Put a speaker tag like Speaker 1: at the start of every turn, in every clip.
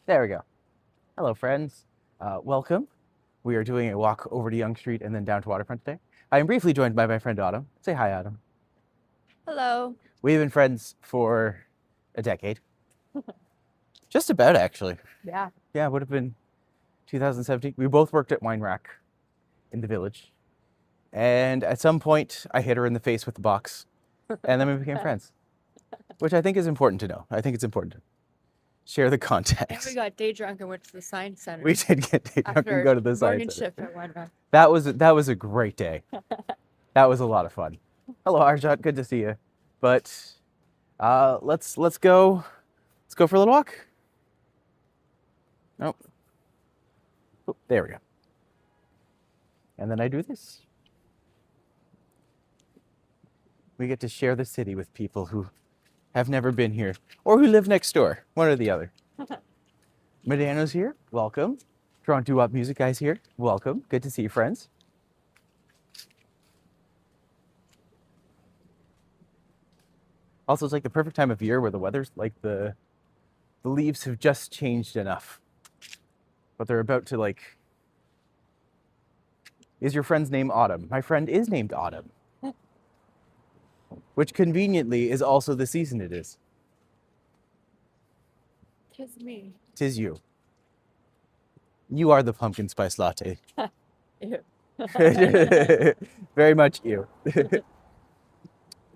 Speaker 1: There we go. Hello, friends. Welcome. We are doing a walk over to Yonge Street and then down to Waterfront today. I am briefly joined by my friend Autumn. Say hi, Autumn.
Speaker 2: Hello.
Speaker 1: We've been friends for a decade. Just about, actually.
Speaker 2: Yeah.
Speaker 1: Yeah, it would have been 2017. We both worked at Wine Rack in the village. And at some point, I hit her in the face with the box. And then we became friends, which I think is important to know. I think it's important to share the
Speaker 2: And we
Speaker 1: context.
Speaker 2: got day drunk and went to the science center.
Speaker 1: We did get day drunk and go to the
Speaker 2: morning
Speaker 1: science center.
Speaker 2: shift at Wine.
Speaker 1: That was a great day. That was a lot of fun. Hello, Arjot. Good to see you. But let's go for a little walk. Nope. Oh, there we go. And then I do this. We get to share the city with people who have never been here or who live next door, one or the other. Medano's here. Welcome. Toronto Doo-Wop Music Guys here. Welcome. Good to see you, friends. Also, it's like the perfect time of year where the weather's like the leaves have just changed enough. But they're about to like. Is your friend's name Autumn? My friend is named Autumn. Which conveniently is also the season it is.
Speaker 2: Tis me.
Speaker 1: Tis you. You are the pumpkin spice latte.
Speaker 2: Ew.
Speaker 1: Very much you.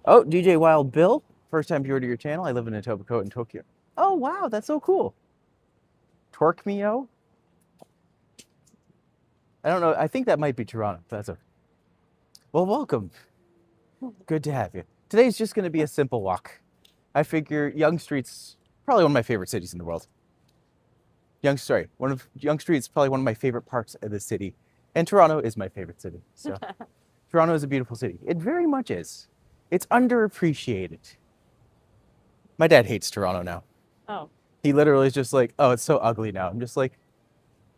Speaker 1: Oh, DJ Wild Bill. First time viewer to your channel. I live in Etobicoke in Tokyo. Oh, wow. That's so cool. Torque Mio. I don't know. I think that might be Toronto. That's a. Well, welcome. Good to have you. Today's just going to be a simple walk. I figure Yonge Street's probably one of my favorite cities in the world. Yonge Street is probably one of my favorite parts of the city. And Toronto is my favorite city. So Toronto is a beautiful city. It very much is. It's underappreciated. My dad hates Toronto now.
Speaker 2: Oh.
Speaker 1: He literally is just like, oh, it's so ugly now. I'm just like,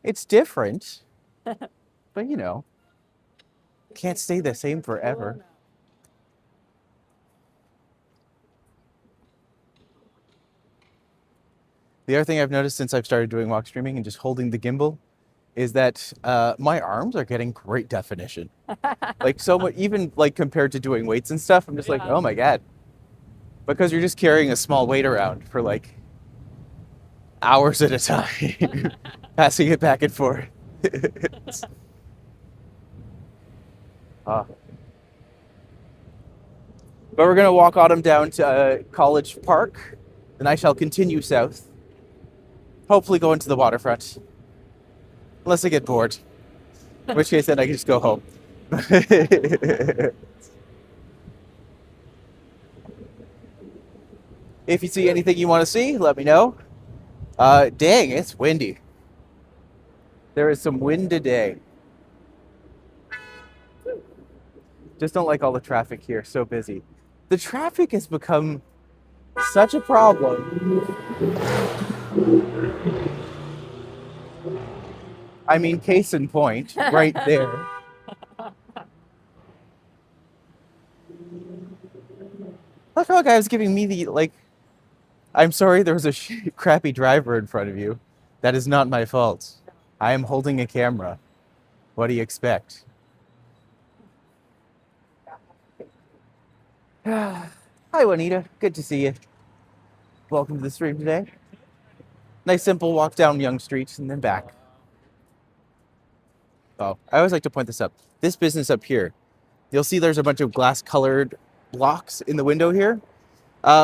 Speaker 1: it's different. But you know, can't stay the same forever. The other thing I've noticed since I've started doing walk streaming and just holding the gimbal is that my arms are getting great definition. Like so much, even like compared to doing weights and stuff, I'm just like, oh my God. Because you're just carrying a small weight around for like hours at a time, passing it back and forth. But we're gonna walk Autumn down to College Park, then I shall continue south. Hopefully go into the waterfront. Unless I get bored. In which case then I can just go home. If you see anything you want to see, let me know. Dang, it's windy. There is some wind today. Just don't like all the traffic here, so busy. The traffic has become such a problem. I mean, case in point, right there. Look how a guy was giving me the, like, I'm sorry there was a crappy driver in front of you. That is not my fault. I am holding a camera. What do you expect? Hi, Juanita. Good to see you. Welcome to the stream today. Nice simple walk down Yonge Street and then back. Oh, I always like to point this up. This business up here, you'll see there's a bunch of glass-colored blocks in the window here.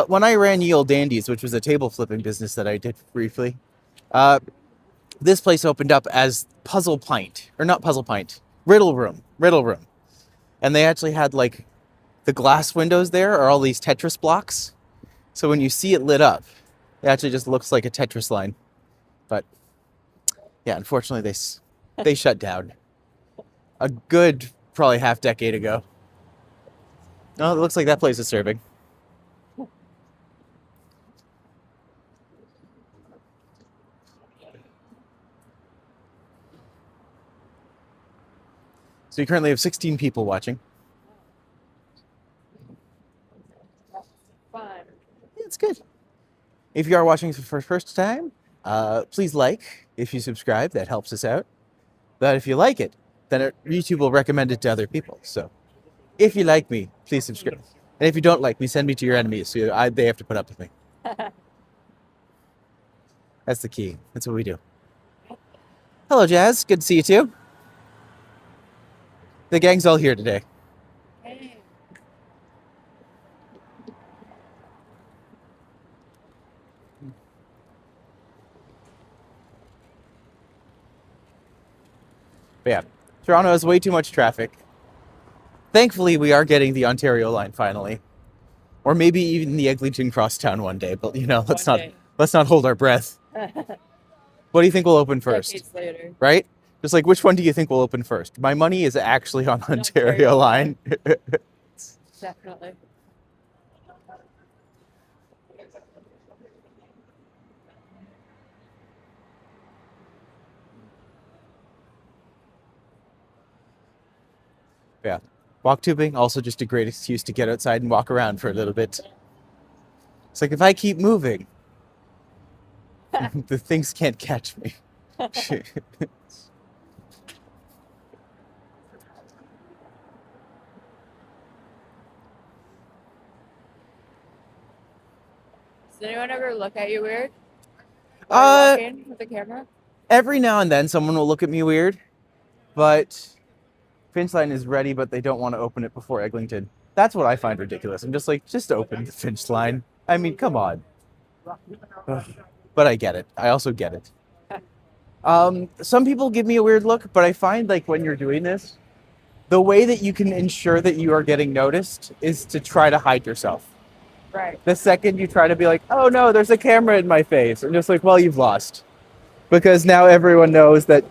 Speaker 1: When I ran Ye Olde Dandies, which was a table flipping business that I did briefly, this place opened up as Puzzle Pint, or not Puzzle Pint, Riddle Room. And they actually had like the glass windows there are all these Tetris blocks. So when you see it lit up, it actually just looks like a Tetris line. But yeah, unfortunately they shut down a good probably half decade ago. Oh, it looks like that place is serving. So you currently have 16 people watching.
Speaker 2: Fun.
Speaker 1: Yeah, it's good. If you are watching for the first time, Please like if you subscribe. That helps us out. But if you like it, then YouTube will recommend it to other people. So if you like me, please subscribe. And if you don't like me, send me to your enemies so they have to put up with me. That's the key. That's what we do. Hello, Jazz. Good to see you too. The gang's all here today.
Speaker 2: Hey.
Speaker 1: But yeah, Toronto has way too much traffic. Thankfully, we are getting the Ontario line finally. Or maybe even the Eglinton Crosstown one day, but let's not hold our breath. What do you think will open first?
Speaker 2: Decades later.
Speaker 1: Right? Just like, which one do you think will open first? My money is actually on the Ontario line.
Speaker 2: Definitely.
Speaker 1: Yeah. Walk tubing, also just a great excuse to get outside and walk around for a little bit. It's like, if I keep moving, the things can't catch me.
Speaker 2: Does anyone ever look at you weird while you're walking with the camera?
Speaker 1: Every now and then someone will look at me weird, but Finch line is ready, but they don't want to open it before Eglinton. That's what I find ridiculous. I'm just like, just open the Finch line. I mean, come on. Ugh. But I get it. I also get it. Some people give me a weird look, but I find like when you're doing this, the way that you can ensure that you are getting noticed is to try to hide yourself.
Speaker 2: Right.
Speaker 1: The second you try to be like, oh no, there's a camera in my face, I'm just like, well, you've lost. Because now everyone knows that,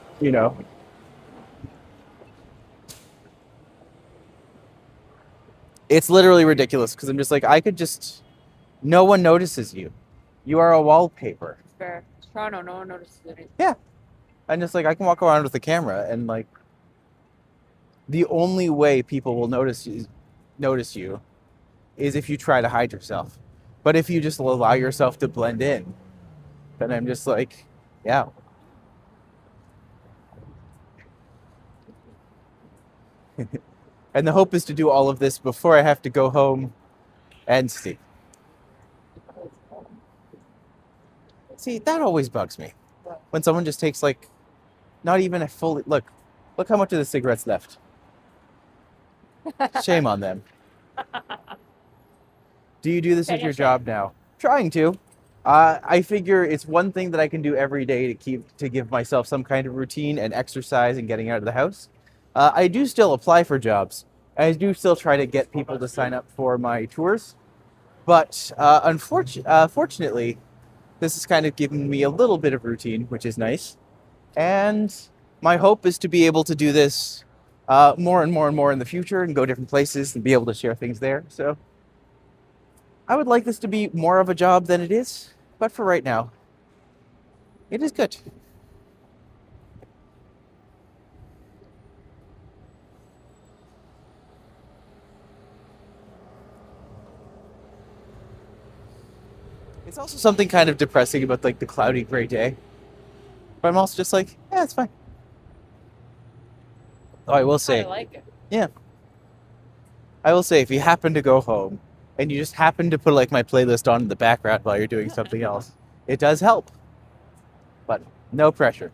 Speaker 1: it's literally ridiculous because I'm just like, no one notices you. You are a wallpaper.
Speaker 2: Fair. Toronto, no one notices anything.
Speaker 1: Yeah. I'm just like, I can walk around with a camera and like, the only way people will notice you is if you try to hide yourself. But if you just allow yourself to blend in, then I'm just like, yeah. And the hope is to do all of this before I have to go home and sleep. See, that always bugs me. When someone just takes like, not even a full, look how much of the cigarette's left. Shame on them. Do you do this as your job now? Trying to. I figure it's one thing that I can do every day to give myself some kind of routine and exercise and getting out of the house. I do still apply for jobs. I do still try to get people to sign up for my tours. But unfortunately, this is kind of giving me a little bit of routine, which is nice. And my hope is to be able to do this more and more and more in the future and go different places and be able to share things there. So I would like this to be more of a job than it is, but for right now, it is good. It's also something kind of depressing about like the cloudy gray day. But I'm also just like, yeah, it's fine. Oh, I will say,
Speaker 2: I like it.
Speaker 1: yeah. I will say, if you happen to go home and you just happen to put like my playlist on in the background while you're doing something else, it does help. But no pressure.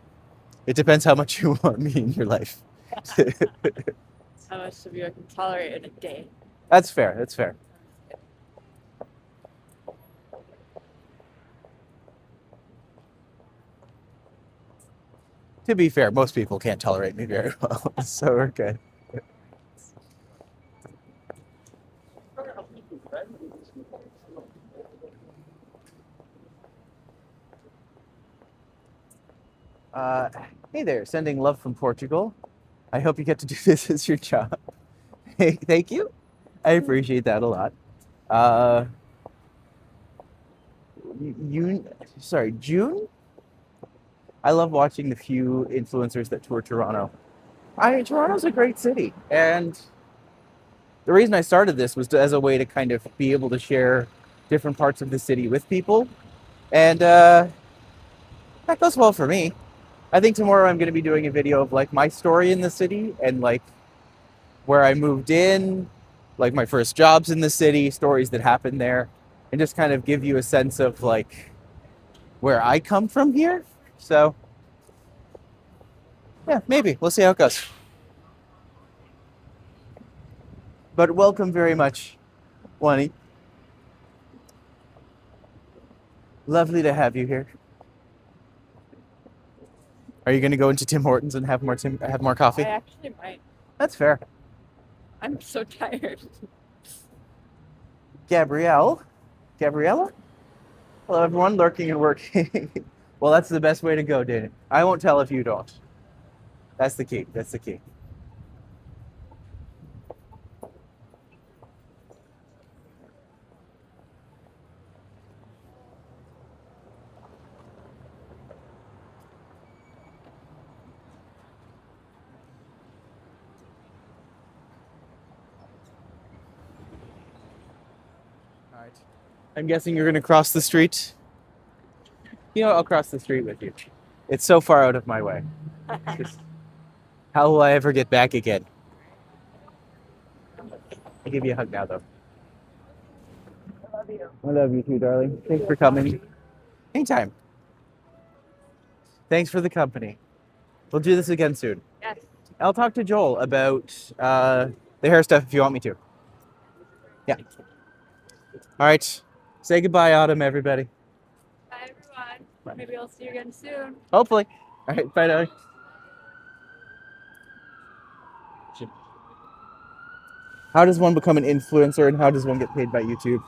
Speaker 1: It depends how much you want me in your life.
Speaker 2: How much of you I can tolerate in a day.
Speaker 1: That's fair. That's fair. To be fair, most people can't tolerate me very well, so we're good. Hey there, sending love from Portugal. I hope you get to do this as your job. Hey, thank you. I appreciate that a lot. June? I love watching the few influencers that tour Toronto. Toronto's a great city, and the reason I started this was as a way to kind of be able to share different parts of the city with people. And That goes well for me. I think tomorrow I'm going to be doing a video of like my story in the city and like where I moved in, like my first jobs in the city, stories that happened there, and just kind of give you a sense of like where I come from here. So, yeah, maybe. We'll see how it goes. But welcome very much, Wani. Lovely to have you here. Are you going to go into Tim Hortons and have more coffee?
Speaker 2: I actually might.
Speaker 1: That's fair.
Speaker 2: I'm so tired.
Speaker 1: Gabriella? Hello, everyone, lurking and working. Well, that's the best way to go, Dana. I won't tell if you don't. That's the key. That's the key. All right. I'm guessing you're going to cross the street. You know, I'll cross the street with you. It's so far out of my way. Just, how will I ever get back again? I'll give you a hug now, though.
Speaker 2: I love you.
Speaker 1: I love you too, darling. Thanks for coming. Anytime. Thanks for the company. We'll do this again soon.
Speaker 2: Yes.
Speaker 1: I'll talk to Joel about the hair stuff if you want me to. Yeah. All right. Say goodbye, Autumn, everybody.
Speaker 2: Bye, everyone. Maybe I'll see you again soon.
Speaker 1: Hopefully. All right. Bye, darling. How does one become an influencer and how does one get paid by YouTube?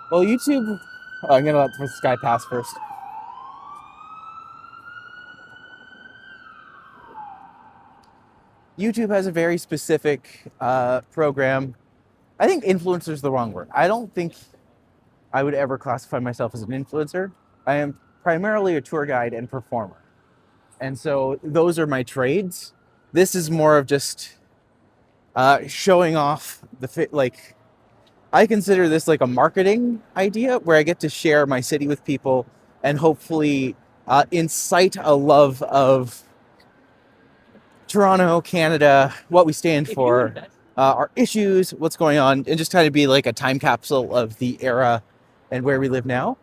Speaker 1: Well, YouTube... Oh, I'm going to let this guy pass first. YouTube has a very specific program. I think influencer is the wrong word. I don't think I would ever classify myself as an influencer. I am primarily a tour guide and performer. And so those are my trades. This is more of just showing off the fit. Like, I consider this like a marketing idea where I get to share my city with people and hopefully incite a love of Toronto, Canada, what we stand for, our issues, what's going on, and just kind of be like a time capsule of the era and where we live now.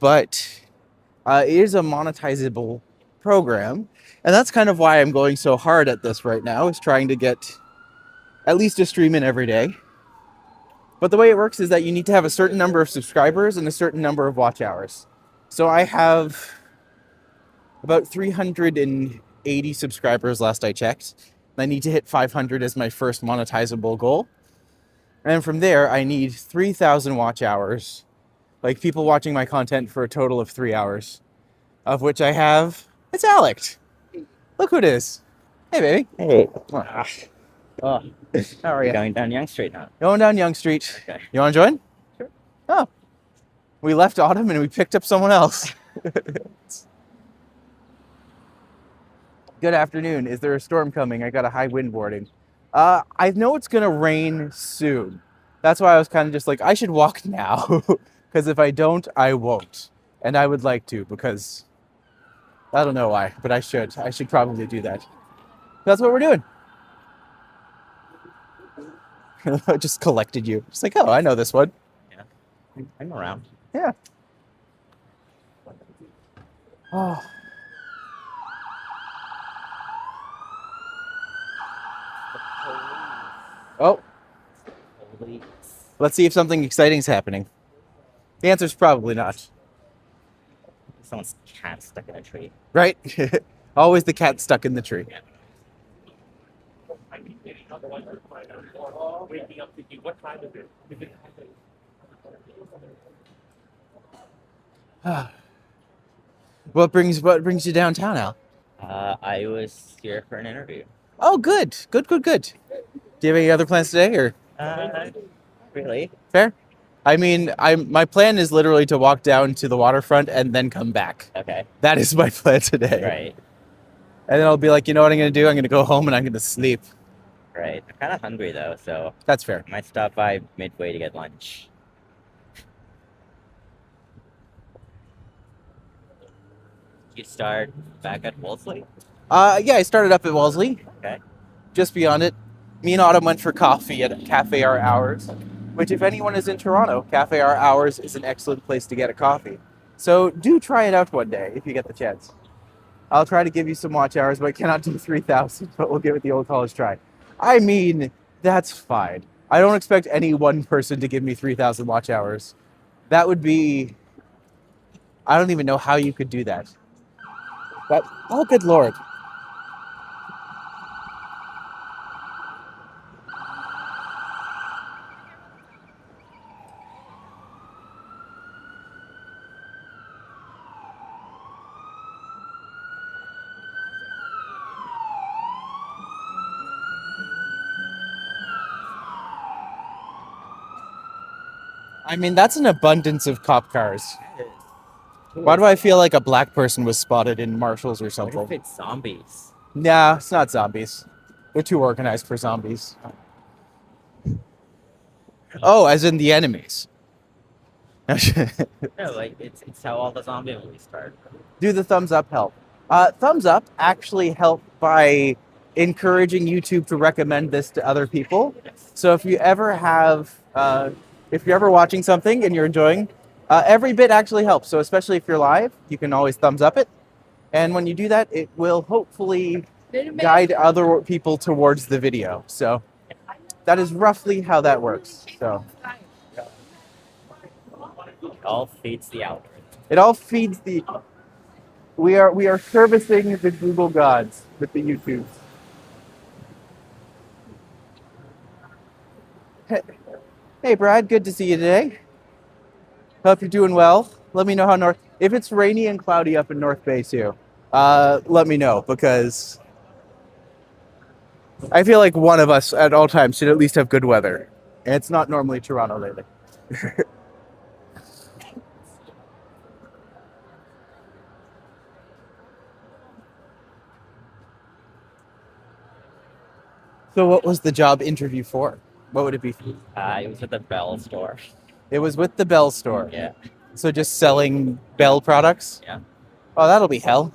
Speaker 1: But it is a monetizable program, and that's kind of why I'm going so hard at this right now, is trying to get at least a stream in every day. But the way it works is that you need to have a certain number of subscribers and a certain number of watch hours. So I have about 380 subscribers last I checked. I need to hit 500 as my first monetizable goal. And from there, I need 3,000 watch hours. Like people watching my content for a total of 3 hours. Of which I have... It's Alec. Look who it is. Hey, baby.
Speaker 3: Hey.
Speaker 1: Oh, how are you?
Speaker 3: Going down Yonge Street now.
Speaker 1: Going down Yonge Street.
Speaker 3: Okay.
Speaker 1: You want to join?
Speaker 3: Sure.
Speaker 1: Oh. We left Autumn and we picked up someone else. Good afternoon. Is there a storm coming? I got a high wind warning. I know it's going to rain soon. That's why I was kind of just like, I should walk now. Because if I don't, I won't. And I would like to because I don't know why, but I should. I should probably do that. That's what we're doing. I just collected you. Just like, oh, I know this one.
Speaker 3: Yeah. I'm around.
Speaker 1: Yeah. Oh. Oh.
Speaker 3: Police.
Speaker 1: Let's see if something exciting is happening. The answer is probably not.
Speaker 3: Someone's cat stuck in a tree.
Speaker 1: Right? Always the cat stuck in the tree.
Speaker 4: Waking up thinking, what time is it?
Speaker 1: What brings you downtown, Al?
Speaker 3: I was here for an interview.
Speaker 1: Oh, good. Good. Do you have any other plans today, or
Speaker 3: Really?
Speaker 1: fair? I mean, my plan is literally to walk down to the waterfront and then come back.
Speaker 3: Okay.
Speaker 1: That is my plan today.
Speaker 3: Right.
Speaker 1: And then I'll be like, you know what I'm going to do? I'm going to go home and I'm going to sleep.
Speaker 3: Right. I'm kind of hungry though, so
Speaker 1: That's fair.
Speaker 3: I might stop by midway to get lunch. You start back at Wolseley?
Speaker 1: Yeah, I started up at Wellesley,
Speaker 3: Okay.
Speaker 1: just beyond it. Me and Autumn went for coffee at Cafe Our Hours, which, if anyone is in Toronto, Cafe Our Hours is an excellent place to get a coffee. So do try it out one day if you get the chance. I'll try to give you some watch hours, but I cannot do 3,000, but we'll give it the old college try. I mean, that's fine. I don't expect any one person to give me 3,000 watch hours. That would be... I don't even know how you could do that. But, oh, good Lord. I mean, that's an abundance of cop cars. Why do I feel like a black person was spotted in Marshalls or
Speaker 3: What if
Speaker 1: something?
Speaker 3: it's zombies?
Speaker 1: Nah, it's not zombies. They're too organized for zombies. Oh, as in the enemies.
Speaker 3: No, like it's how all the zombie movies start.
Speaker 1: Do the thumbs up help? Thumbs up actually help by encouraging YouTube to recommend this to other people.
Speaker 3: Yes.
Speaker 1: So if you ever have, if you're ever watching something and you're enjoying, every bit actually helps. So especially if you're live, you can always thumbs up it. And when you do that, it will hopefully guide other people towards the video. So that is roughly how that works. So
Speaker 3: It all feeds the algorithm.
Speaker 1: it all feeds the... We are servicing the Google gods with the YouTubes. Hey Brad, good to see you today. Hope you're doing well. Let me know how if it's rainy and cloudy up in North Bay too, let me know, because I feel like one of us at all times should at least have good weather. And it's not normally Toronto lately. So what was the job interview for? What would it be for?
Speaker 3: It was at the Bell store.
Speaker 1: It was with the Bell store.
Speaker 3: Yeah.
Speaker 1: So just selling Bell products?
Speaker 3: Yeah.
Speaker 1: Oh, that'll be hell.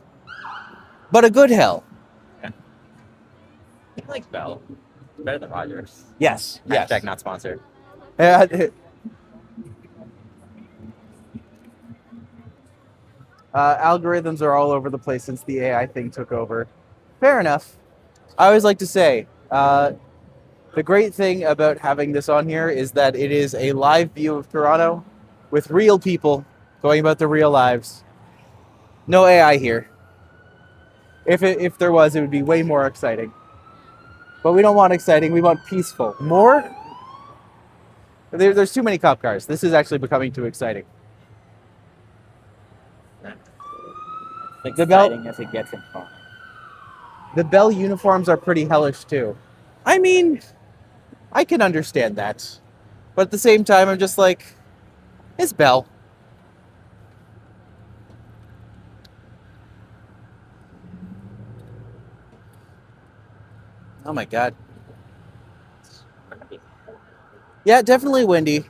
Speaker 1: But a good hell.
Speaker 3: I like Bell. It's better than Rogers.
Speaker 1: Yes. Yes.
Speaker 3: Hashtag not sponsored.
Speaker 1: Algorithms are all over the place since the AI thing took over. Fair enough. I always like to say, the great thing about having this on here is that it is a live view of Toronto with real people going about their real lives. No AI here. If there was, it would be way more exciting. But we don't want exciting, we want peaceful. More? There's too many cop cars. This is actually becoming too exciting.
Speaker 3: It's
Speaker 1: The Bell-
Speaker 3: exciting as it gets in front.
Speaker 1: The Bell uniforms are pretty hellish too. I mean, I can understand that. But at the same time, I'm just like, it's Bell. Oh my god. Yeah, definitely windy.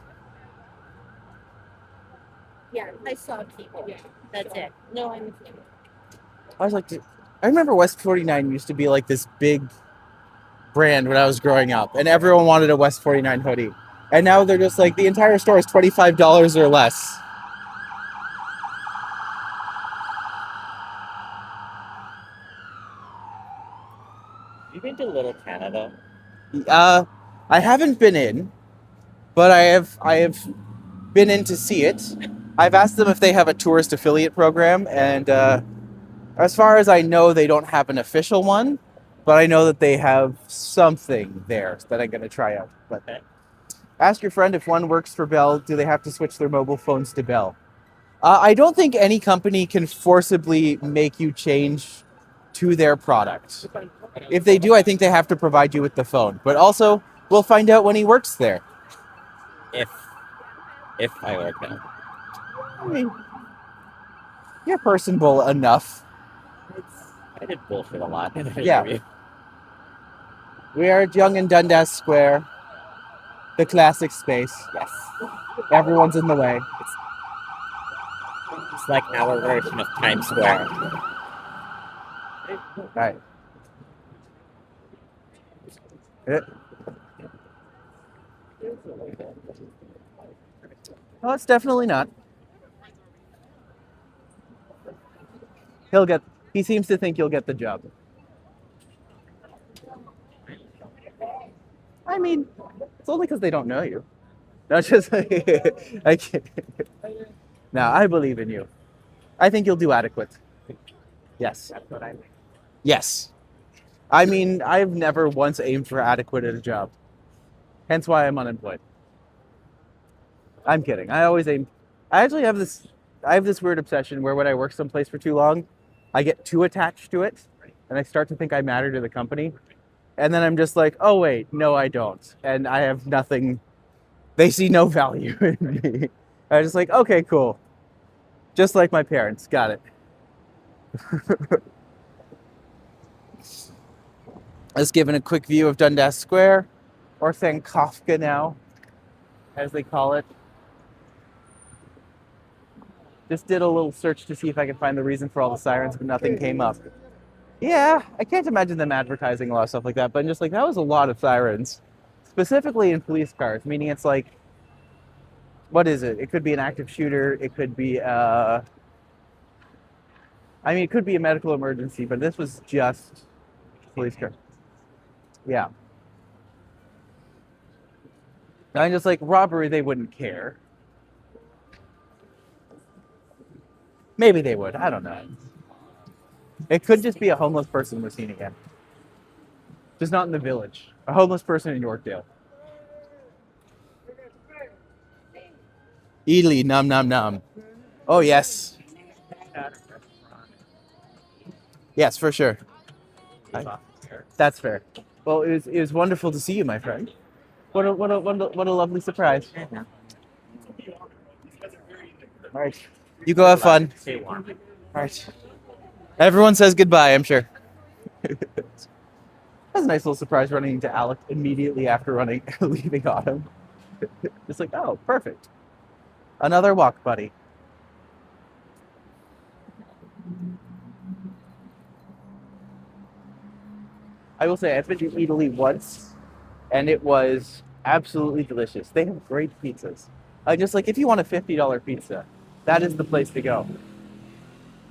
Speaker 5: Yeah, I saw people. That's it. No, I'm.
Speaker 1: I was like, I remember West 49 used to be like this big brand when I was growing up, and everyone wanted a West 49 hoodie. And now they're just like, the entire store is $25 or less.
Speaker 3: You been to Little Canada?
Speaker 1: I haven't been in, but I have been in to see it. I've asked them if they have a tourist affiliate program, and as far as I know, they don't have an official one, but I know that they have something there that I'm going to try out. But
Speaker 3: Okay.
Speaker 1: ask your friend if one works for Bell. Do they have to switch their mobile phones to Bell? I don't think any company can forcibly make you change to their product. If they do, I think they have to provide you with the phone. But also, we'll find out when he works there.
Speaker 3: If I work there.
Speaker 1: I mean, you're personable enough.
Speaker 3: I did bullshit a lot in the
Speaker 1: Yeah.
Speaker 3: interview.
Speaker 1: We are at Yonge and Dundas Square, the classic space.
Speaker 3: Yes.
Speaker 1: Everyone's in the way.
Speaker 3: It's like our version of Times Square.
Speaker 1: All right. No, it's definitely not. He seems to think you'll get the job. I mean, it's only because they don't know you. Not just, I can't. No, I believe in you. I think you'll do adequate. Yes.
Speaker 3: That's what I mean.
Speaker 1: Yes. I mean, I've never once aimed for adequate at a job. Hence why I'm unemployed. I'm kidding. I always aim. I actually have this. I have this weird obsession where when I work someplace for too long, I get too attached to it, and I start to think I matter to the company, and then I'm just like, oh wait, no, I don't, and I have nothing. They see no value in me. I'm just like, okay, cool. Just like my parents. Got it. Let's give it a quick view of Dundas Square, or Sankofka now, as they call it. Just did a little search to see if I could find the reason for all the sirens, but nothing came up. Yeah, I can't imagine them advertising a lot of stuff like that, but I'm just like, that was a lot of sirens. Specifically in police cars, meaning it's like, what is it? It could be an active shooter, it could be, it could be a medical emergency, but this was just police car. Yeah. I'm just like, robbery, they wouldn't care. Maybe they would, I don't know. It could just be a homeless person we're seeing again. Just not in the village. A homeless person in Yorkdale. Ely, nom nom nom. Oh, yes. Yes, for sure. That's fair. Well, it was wonderful to see you, my friend. What a lovely surprise. All right. You go have fun.
Speaker 3: Stay warm.
Speaker 1: All right. Everyone says goodbye, I'm sure. That's a nice little surprise running into Alec immediately after leaving Autumn. Just like, oh, perfect. Another walk, buddy. I will say, I've been to Italy once, and it was absolutely delicious. They have great pizzas. Just like, if you want a $50 pizza, that is the place to go.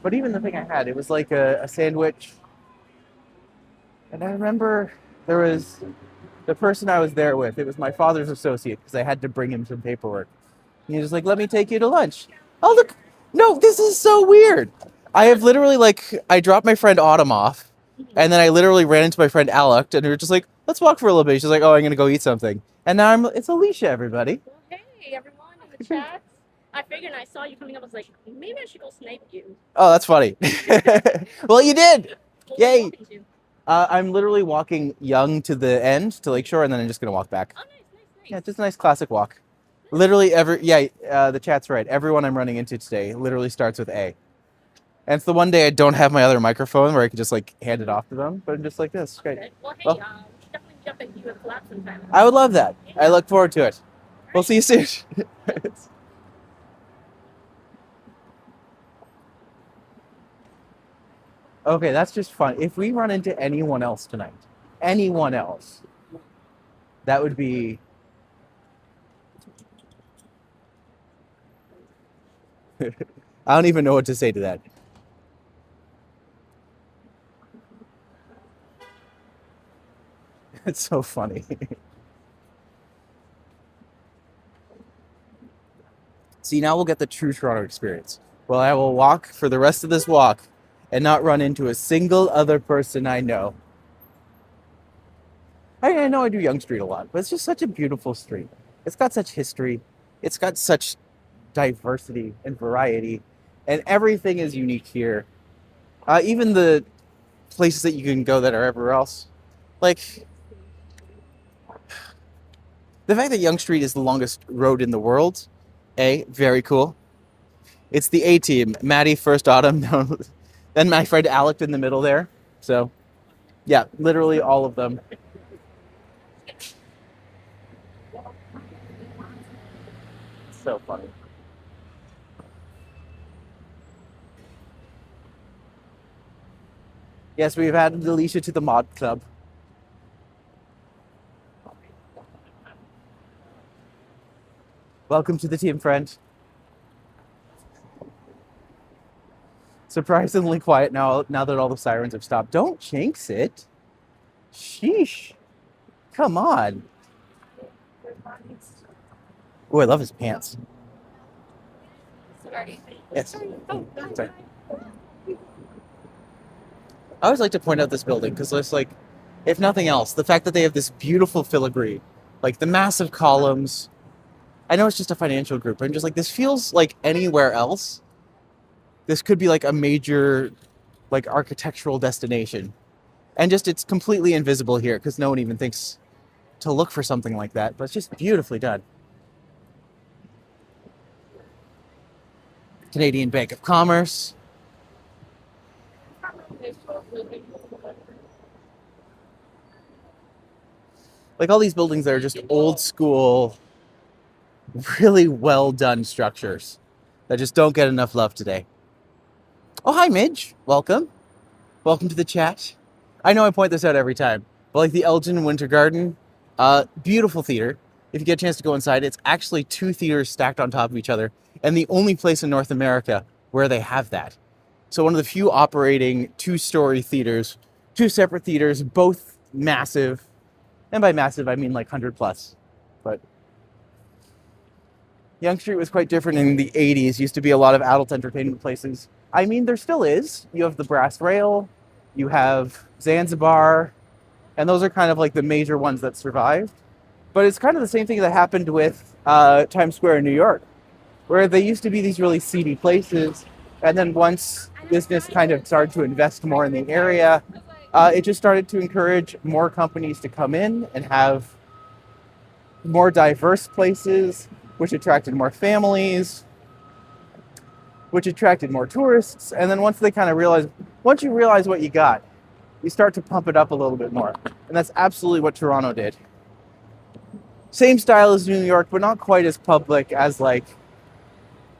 Speaker 1: But even the thing I had, it was like a sandwich. And I remember there was the person I was there with. It was my father's associate because I had to bring him some paperwork. And he was like, let me take you to lunch. Oh, look. No, this is so weird. I have literally, I dropped my friend Autumn off. And then I literally ran into my friend Alec. And we were just like, let's walk for a little bit. She's like, oh, I'm going to go eat something. And now it's Alicia, everybody.
Speaker 5: Well, hey, everyone in the chat. I figured I saw you coming up. I was like, maybe I should go snipe you.
Speaker 1: Oh, that's funny. Well, you did.
Speaker 5: What were you
Speaker 1: Yay.
Speaker 5: walking to?
Speaker 1: I'm literally walking Yonge to the end, to Lakeshore, and then I'm just going to walk back.
Speaker 5: Oh, nice.
Speaker 1: Yeah, just a nice classic walk. Literally the chat's right. Everyone I'm running into today literally starts with A. And it's the one day I don't have my other microphone where I can just hand it off to them, but I'm just like this. Great.
Speaker 5: Good. Well, hey,
Speaker 1: Well-
Speaker 5: we should definitely jump into you and collab sometime.
Speaker 1: I would love that. I look forward to it. We'll see you soon. Okay, that's just fun. If we run into anyone else tonight, anyone else, that would be... I don't even know what to say to that. It's so funny. See, now we'll get the true Toronto experience. Well, I will walk for the rest of this walk and not run into a single other person I know. I know I do Yonge Street a lot, but it's just such a beautiful street. It's got such history. It's got such diversity and variety, and everything is unique here. Even the places that you can go that are everywhere else. Like, the fact that Yonge Street is the longest road in the world, very cool. It's the A team. Matti, first Autumn, then my friend Alec in the middle there. So, yeah, literally all of them. So funny. Yes, we've added Alicia to the mod club. Welcome to the team, friend. Surprisingly quiet now that all the sirens have stopped. Don't jinx it. Sheesh. Come on. Oh, I love his pants.
Speaker 2: Sorry.
Speaker 1: Yes.
Speaker 2: Oh,
Speaker 1: Sorry. I always like to point out this building because it's like, if nothing else, the fact that they have this beautiful filigree, like the massive columns. I know it's just a financial group. I'm just like, this feels like anywhere else. This could be like a major, like architectural destination. And just it's completely invisible here because no one even thinks to look for something like that. But it's just beautifully done. Canadian Bank of Commerce. Like all these buildings that are just old school, really well done structures that just don't get enough love today. Oh, hi, Midge. Welcome. Welcome to the chat. I know I point this out every time, but like the Elgin Winter Garden, beautiful theater. If you get a chance to go inside, it's actually 2 theaters stacked on top of each other, and the only place in North America where they have that. So one of the few operating 2-story theaters, 2 separate theaters, both massive. And by massive, I mean like 100 plus. But Yonge Street was quite different in the 80s. Used to be a lot of adult entertainment places. I mean, there still is. You have the Brass Rail, you have Zanzibar, and those are kind of like the major ones that survived. But it's kind of the same thing that happened with Times Square in New York, where they used to be these really seedy places, and then once business kind of started to invest more in the area, it just started to encourage more companies to come in and have more diverse places, which attracted more families, which attracted more tourists. And then once you realize what you got, you start to pump it up a little bit more. And that's absolutely what Toronto did. Same style as New York, but not quite as public as like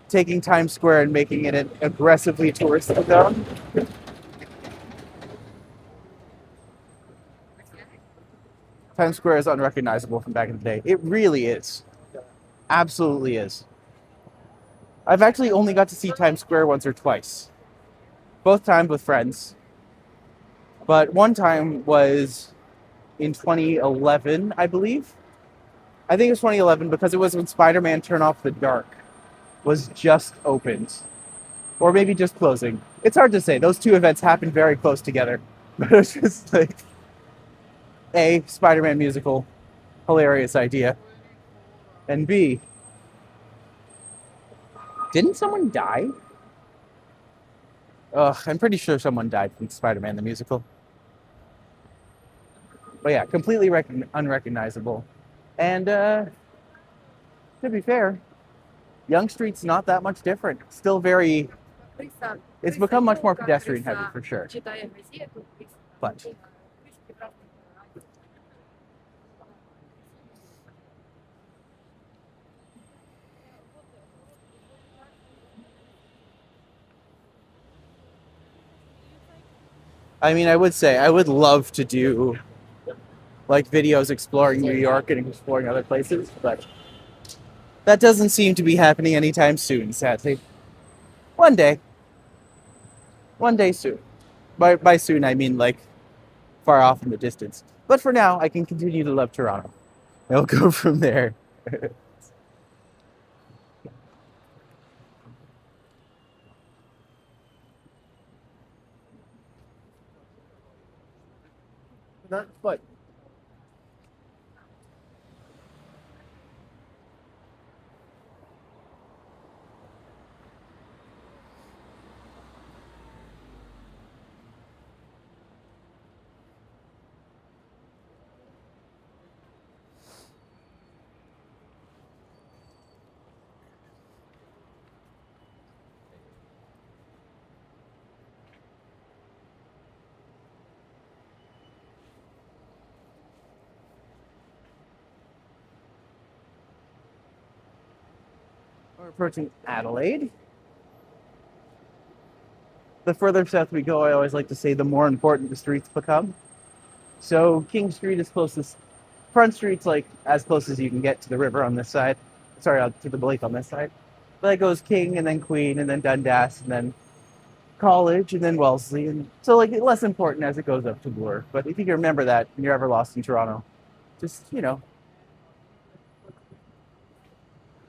Speaker 1: taking Times Square and making it an aggressively touristy zone. Times Square is unrecognizable from back in the day. It really is. Absolutely is. I've actually only got to see Times Square once or twice. Both times with friends. But one time was in 2011, I believe. I think it was 2011 because it was when Spider-Man Turn Off the Dark was just opened. Or maybe just closing. It's hard to say. Those two events happened very close together. But it was just like, A, Spider-Man musical, hilarious idea. And B, didn't someone die? Ugh, I'm pretty sure someone died from Spider-Man the musical. But yeah, completely unrecognizable. And to be fair, Yonge Street's not that much different. Still very... It's become much more pedestrian heavy for sure. But I mean, I would say I would love to do like videos exploring New York and exploring other places, but that doesn't seem to be happening anytime soon, sadly. One day. One day soon. By soon, I mean like far off in the distance. But for now, I can continue to love Toronto. I'll go from there. But we're approaching Adelaide. the further south we go, I always like to say the more important the streets become. So King Street is closest. Front Street's like as close as you can get to the river on this side. Sorry, to the lake on this side. But that goes King and then Queen and then Dundas and then College and then Wellesley. And so like less important as it goes up to Bloor. But if you can remember that when you're ever lost in Toronto, just,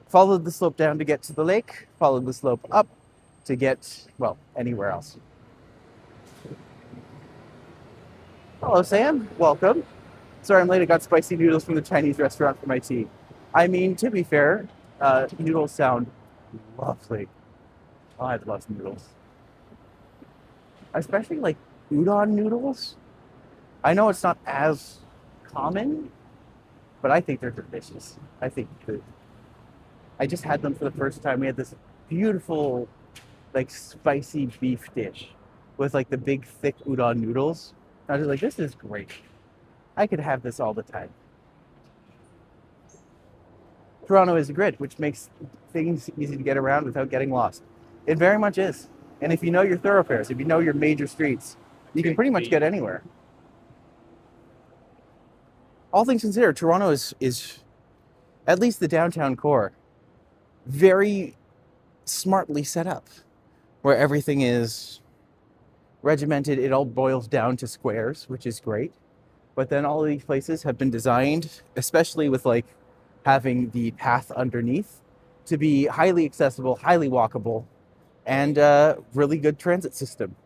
Speaker 1: follow the slope down to get to the lake, follow the slope up to get, well, anywhere else. Hello, Sam. Welcome. Sorry I'm late. I got spicy noodles from the Chinese restaurant for my tea. I mean, to be fair, noodles sound lovely. Oh, I love noodles. Especially like udon noodles. I know it's not as common, but I think they're delicious. I just had them for the first time. We had this beautiful, like, spicy beef dish with like the big thick udon noodles. I was like, this is great. I could have this all the time. Toronto is a grid, which makes things easy to get around without getting lost. It very much is. And if you know your thoroughfares, if you know your major streets, you can pretty much get anywhere. All things considered, Toronto is at least the downtown core, very smartly set up, where everything is regimented. It all boils down to squares, which is great. But then all of these places have been designed, especially with like having the path underneath, to be highly accessible, highly walkable, and really good transit system.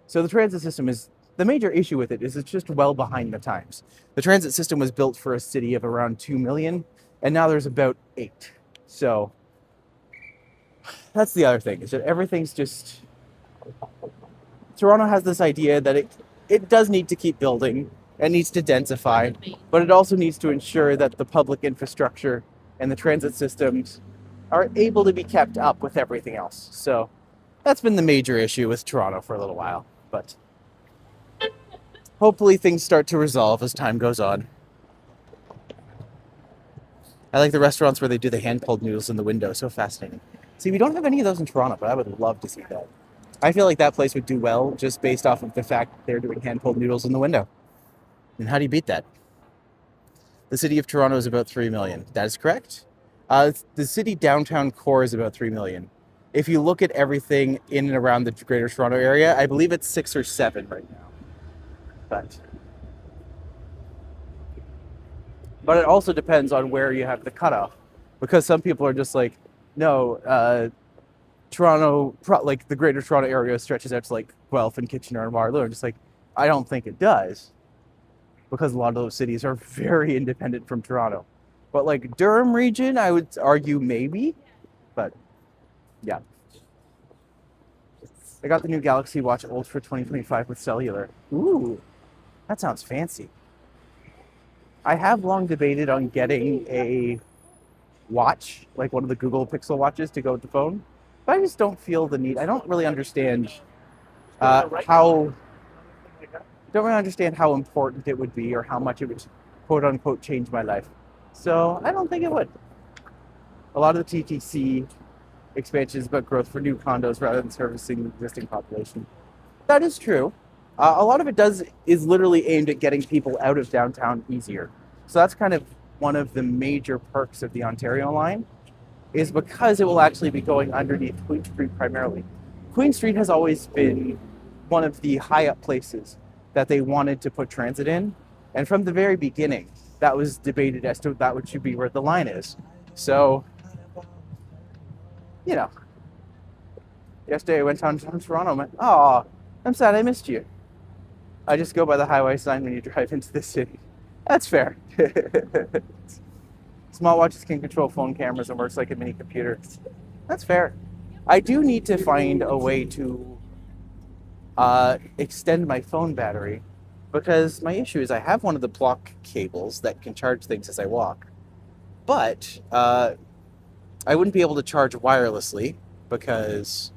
Speaker 1: So the transit system is, the major issue with it is it's just well behind the times. The transit system was built for a city of around 2 million, and now there's about 8. So that's the other thing, is that everything's just... Toronto has this idea that it does need to keep building, it needs to densify, but it also needs to ensure that the public infrastructure and the transit systems are able to be kept up with everything else. So that's been the major issue with Toronto for a little while, but hopefully things start to resolve as time goes on. I like the restaurants where they do the hand-pulled noodles in the window. So fascinating. See, we don't have any of those in Toronto, but I would love to see that. I feel like that place would do well just based off of the fact that they're doing hand-pulled noodles in the window. And how do you beat that? The city of Toronto is about 3 million. That is correct. The city downtown core is about 3 million. If you look at everything in and around the Greater Toronto area, I believe it's 6 or 7 right now. But it also depends on where you have the cutoff, because some people are just like, no, Toronto, like the Greater Toronto area stretches out to like Guelph and Kitchener and Waterloo. I'm just like, I don't think it does, because a lot of those cities are very independent from Toronto. But like Durham region, I would argue maybe, but yeah. I got the new Galaxy Watch Ultra 2025 with cellular. Ooh, that sounds fancy. I have long debated on getting a watch, like one of the Google Pixel watches to go with the phone, but I just don't feel the need. I don't really understand how important it would be or how much it would quote unquote change my life. So I don't think it would. A lot of the TTC expansion is about growth for new condos rather than servicing the existing population. That is true. A lot of it is literally aimed at getting people out of downtown easier. So that's kind of one of the major perks of the Ontario line, is because it will actually be going underneath Queen Street primarily. Queen Street has always been one of the high up places that they wanted to put transit in. And from the very beginning, that was debated as to that should be where the line is. So, you know, yesterday I went down to Toronto and went, oh, I'm sad I missed you. I just go by the highway sign when you drive into the city. That's fair. Small watches can control phone cameras and works like a mini computer. That's fair. I do need to find a way to extend my phone battery, because my issue is I have one of the block cables that can charge things as I walk, but I wouldn't be able to charge wirelessly because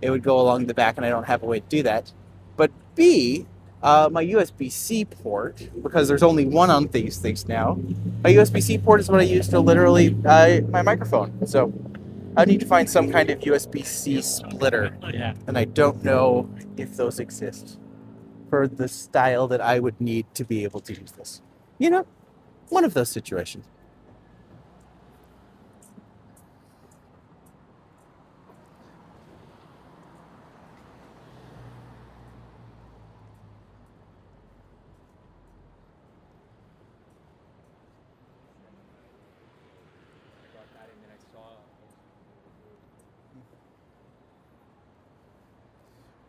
Speaker 1: it would go along the back and I don't have a way to do that. But B, my USB-C port, because there's only one on these things now, my USB-C port is what I use to literally my microphone. So I need to find some kind of USB-C splitter,
Speaker 4: Yeah.
Speaker 1: and I don't know if those exist for the style that I would need to be able to use this. You know, one of those situations.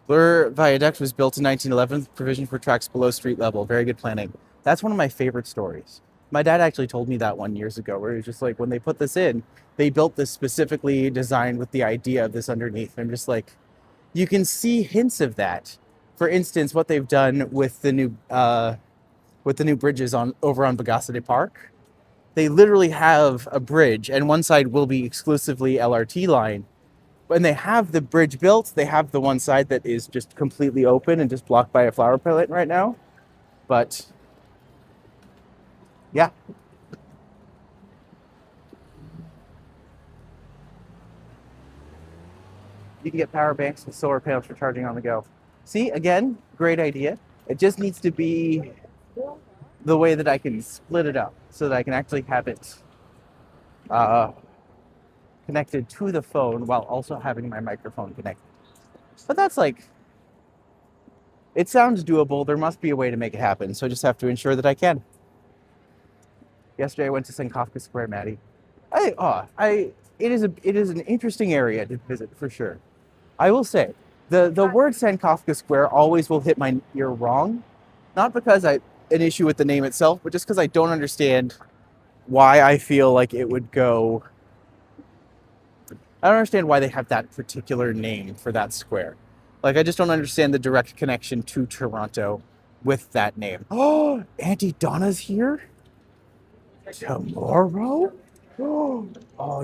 Speaker 1: Blur Viaduct was built in 1911 with provision for tracks below street level. Very good planning. That's one of my favorite stories. My dad actually told me that one years ago, where he was just like, when they put this in, they built this specifically designed with the idea of this underneath. And I'm just like, you can see hints of that. For instance, what they've done with the new bridges on over on Bagasse Park. They literally have a bridge, and one side will be exclusively LRT line. When they have the bridge built, they have the one side that is just completely open and just blocked by a flower pavilion right now. But yeah. You can get power banks with solar panels for charging on the go. See, again, great idea. It just needs to be the way that I can split it up so that I can actually have it connected to the phone while also having my microphone connected. But that's like, it sounds doable. There must be a way to make it happen. So I just have to ensure that I can. Yesterday I went to St. Kafka Square, Maddie. It is an interesting area to visit for sure. I will say, the word St. Kafka Square always will hit my ear wrong. Not because an issue with the name itself, but just because I don't understand why I feel like it would go. I don't understand why they have that particular name for that square. Like, I just don't understand the direct connection to Toronto with that name. Oh, Auntie Donna's here? Tomorrow? Oh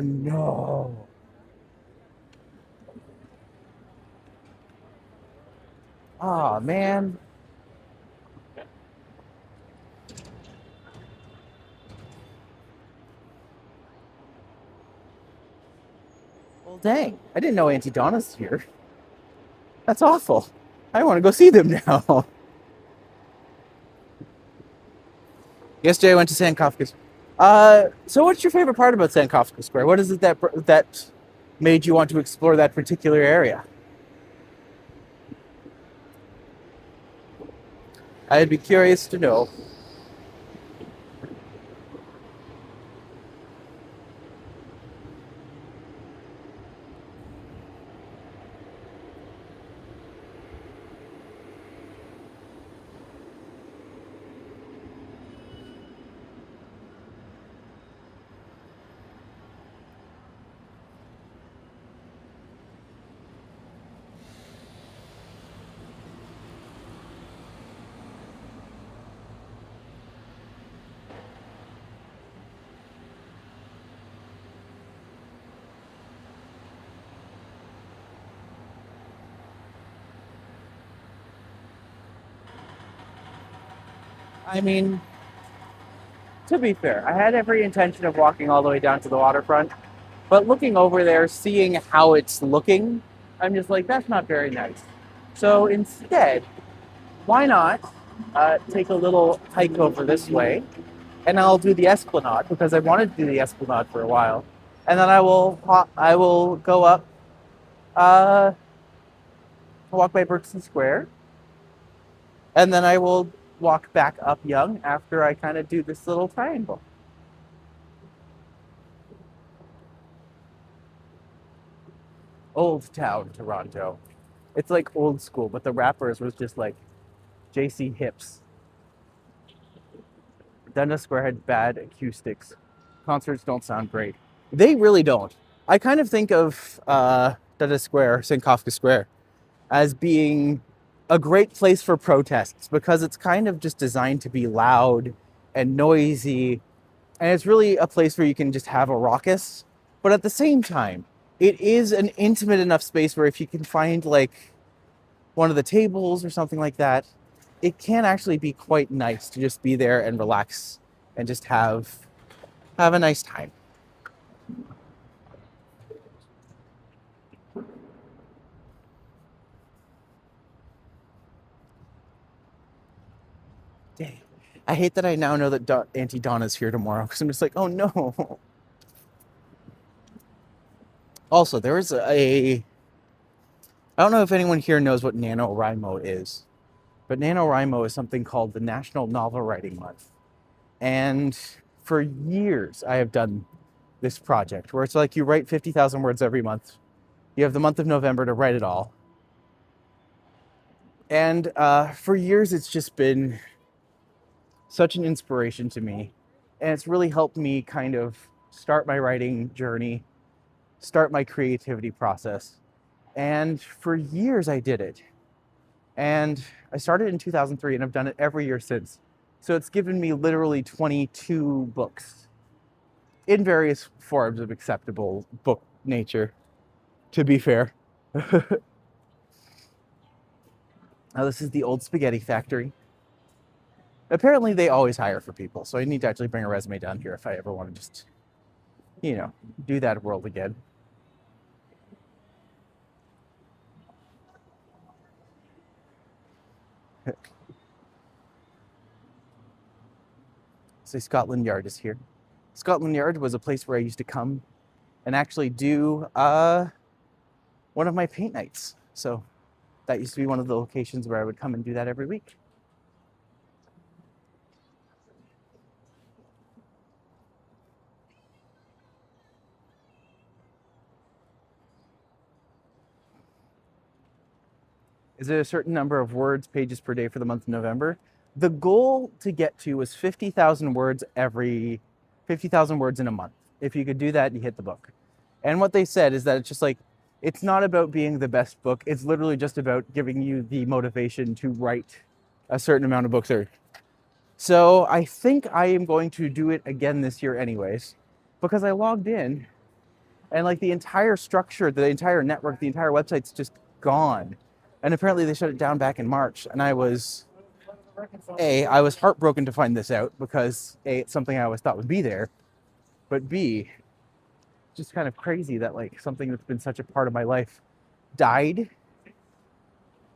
Speaker 1: no. Oh man. Well, dang. I didn't know Auntie Donna's here. That's awful. I want to go see them now. Yesterday I went to San Kafka. So what's your favorite part about San Kafka Square? What is it that made you want to explore that particular area? I'd be curious to know. I mean, to be fair, I had every intention of walking all the way down to the waterfront, but looking over there, seeing how it's looking, I'm just like, that's not very nice. So instead, why not take a little hike over this way, and I'll do the Esplanade because I wanted to do the Esplanade for a while, and then I will go up, walk by Berkson Square, and then I will walk back up Yonge after I kind of do this little triangle. Old Town, Toronto. It's like old school, but the rappers was just like JC Hips. Dundas Square had bad acoustics. Concerts don't sound great. They really don't. I kind of think of Dundas Square, St. Kafka Square, as being a great place for protests because it's kind of just designed to be loud and noisy, and it's really a place where you can just have a raucous, but at the same time, it is an intimate enough space where if you can find like one of the tables or something like that, it can actually be quite nice to just be there and relax and just have a nice time. Dang. I hate that I now know that Auntie Donna's here tomorrow because I'm just like, oh no. Also, there is I don't know if anyone here knows what NaNoWriMo is, but NaNoWriMo is something called the National Novel Writing Month. And for years, I have done this project where it's like you write 50,000 words every month. You have the month of November to write it all. And for years, it's just been such an inspiration to me. And it's really helped me kind of start my writing journey, start my creativity process. And for years, I did it. And I started in 2003 and I've done it every year since. So it's given me literally 22 books in various forms of acceptable book nature, to be fair. Now, this is the old spaghetti factory. Apparently, they always hire for people, so I need to actually bring a resume down here if I ever want to just, do that world again. So Scotland Yard is here. Scotland Yard was a place where I used to come and actually do one of my paint nights. So that used to be one of the locations where I would come and do that every week. Is it a certain number of words, pages per day for the month of November? The goal to get to was 50,000 words 50,000 words in a month. If you could do that, you hit the book. And what they said is that it's just like, it's not about being the best book. It's literally just about giving you the motivation to write a certain amount of books. So I think I am going to do it again this year anyways, because I logged in and like the entire structure, the entire network, the entire website's just gone. And apparently they shut it down back in March. And I was heartbroken to find this out because A, it's something I always thought would be there, but B, just kind of crazy that like something that's been such a part of my life died